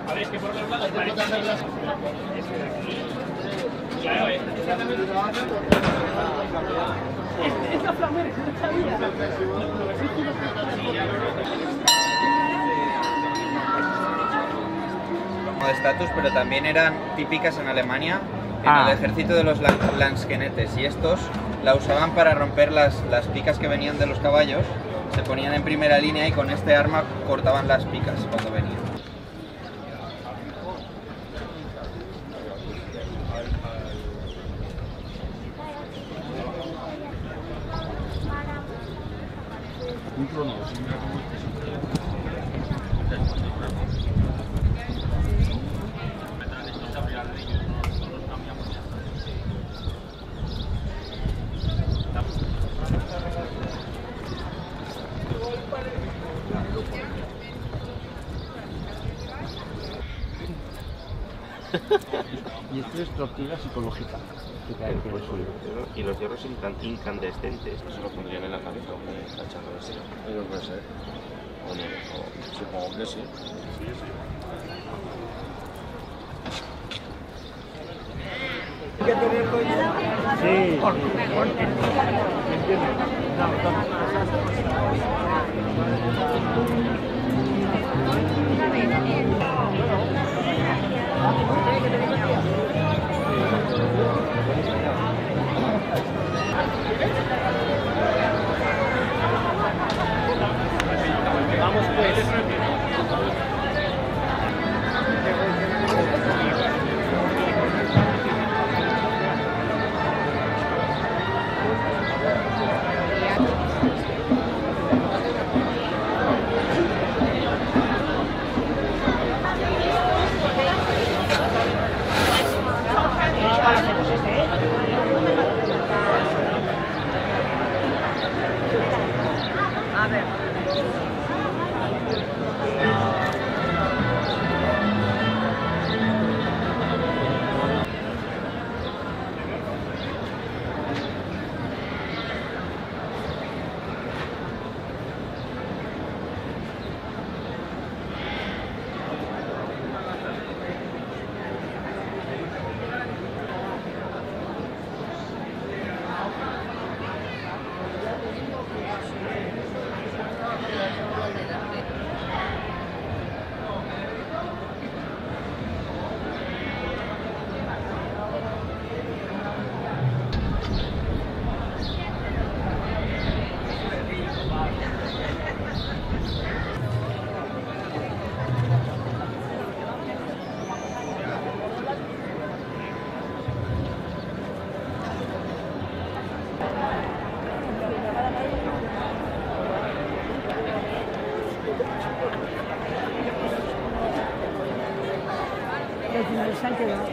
A ver, es que por los lados parece que claro, es la flamera, es la vida. Como de estatus, pero también eran típicas en Alemania, en el ejército de los Lanzknechts, y estos la usaban para romper las picas que venían de los caballos, se ponían en primera línea y con este arma cortaban las picas cuando venían. Y esto es tortura psicológica que cae por el suelo. Y los hierros incandescentes, que se lo pondrían en la cabeza un cacharro de ese. Pero puede ser. O no, Supongo que sí. Sí, Vamos pues. A ver. Al final se han quedado.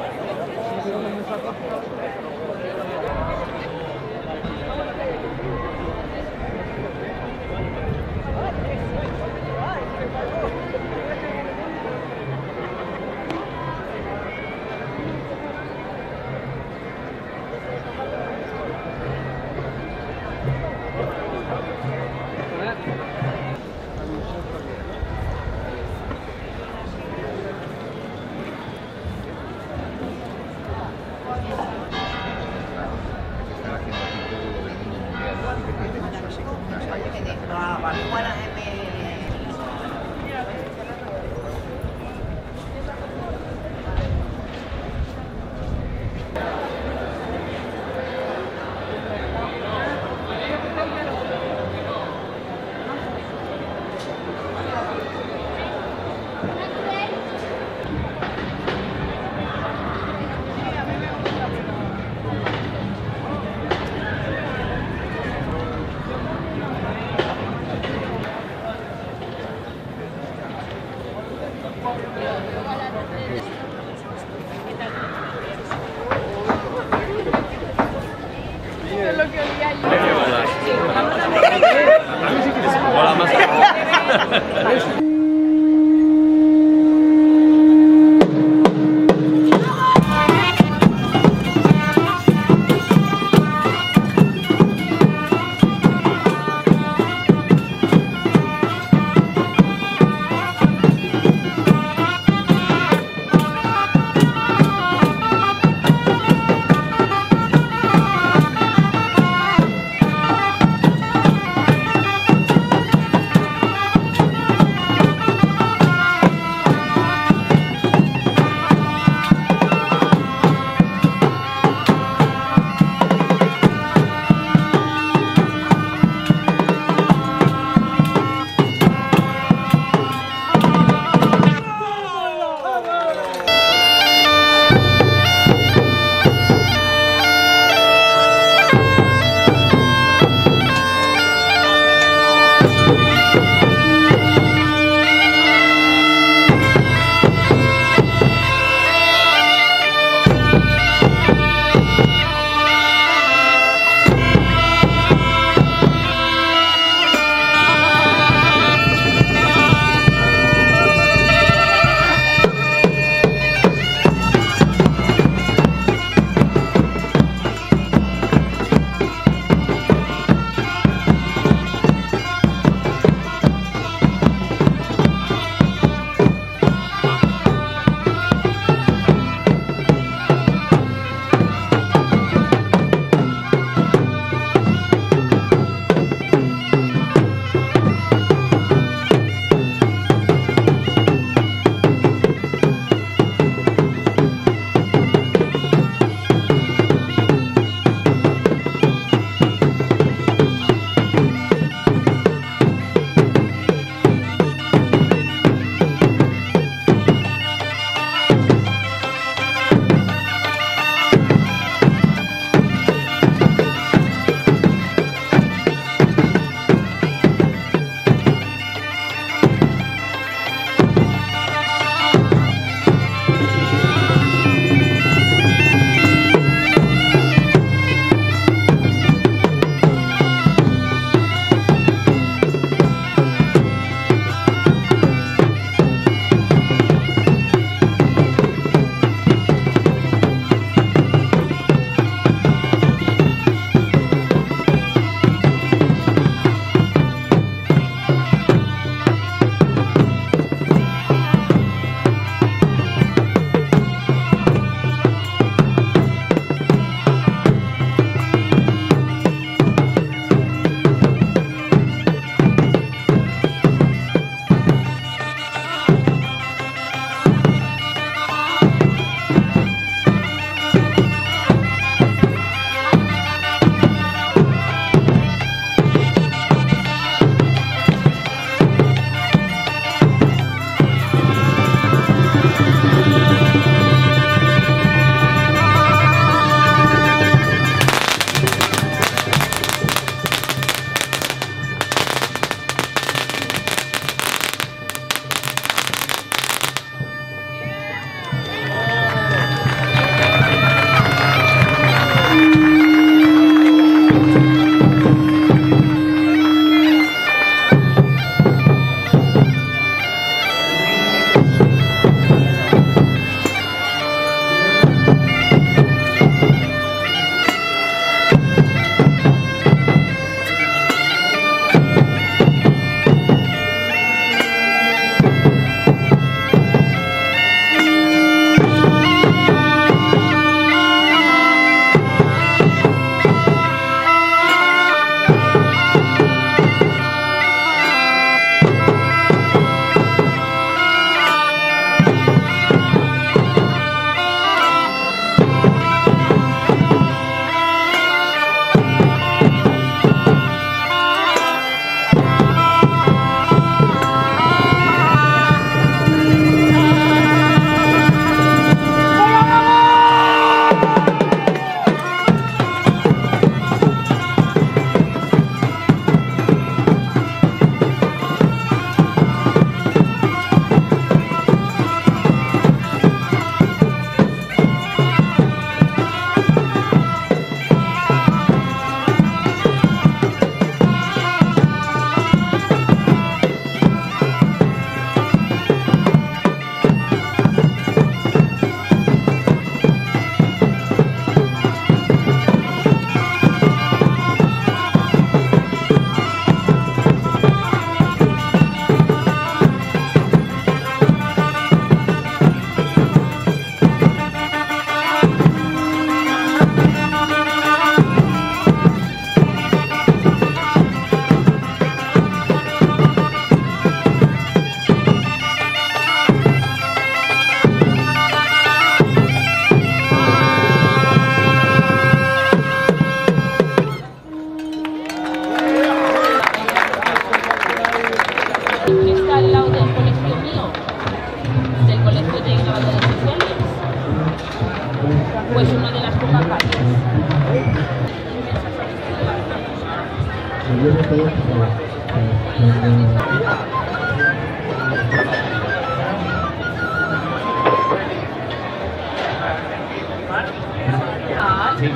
Sí,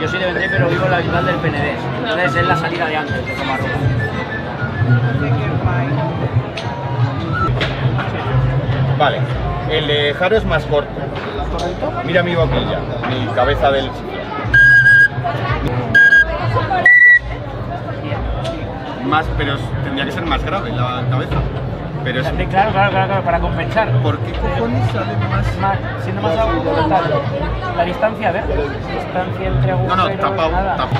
yo soy de Vendrell, pero vivo en la ciudad del Penedés. Entonces es la salida de antes de Comarruga. Vale, el de Jaro es más corto. Mira mi boquilla, mi cabeza del chiflón. Más, pero tendría que ser más grave la cabeza. Pero es... Claro, para compensar. ¿Por qué cojones sale más? Siendo más agudo, la distancia, a ver, distancia entre agujeros, No, tapado, nada. tapado.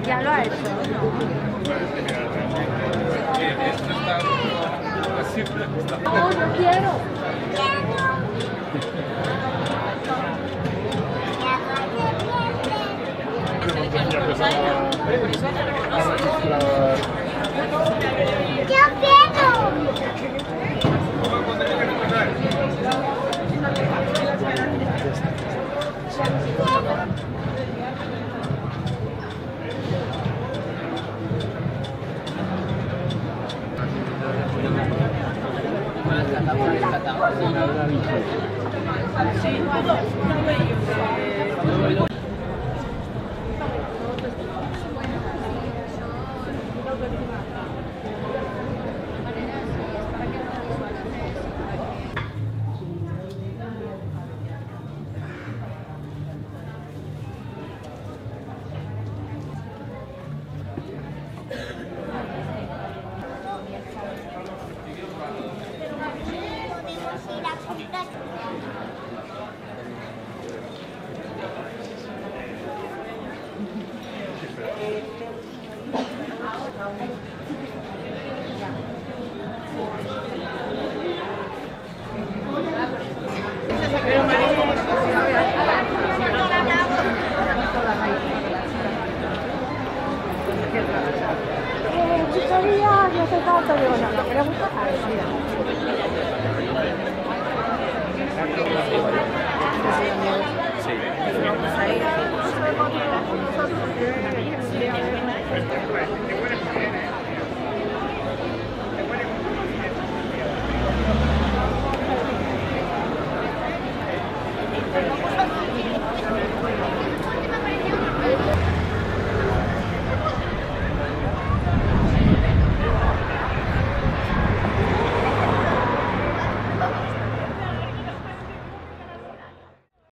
Ya lo ha hecho. No, no quiero. Chichería, yo soy tanto, digo, no, no queremos bajar. Sí. Vamos a ir.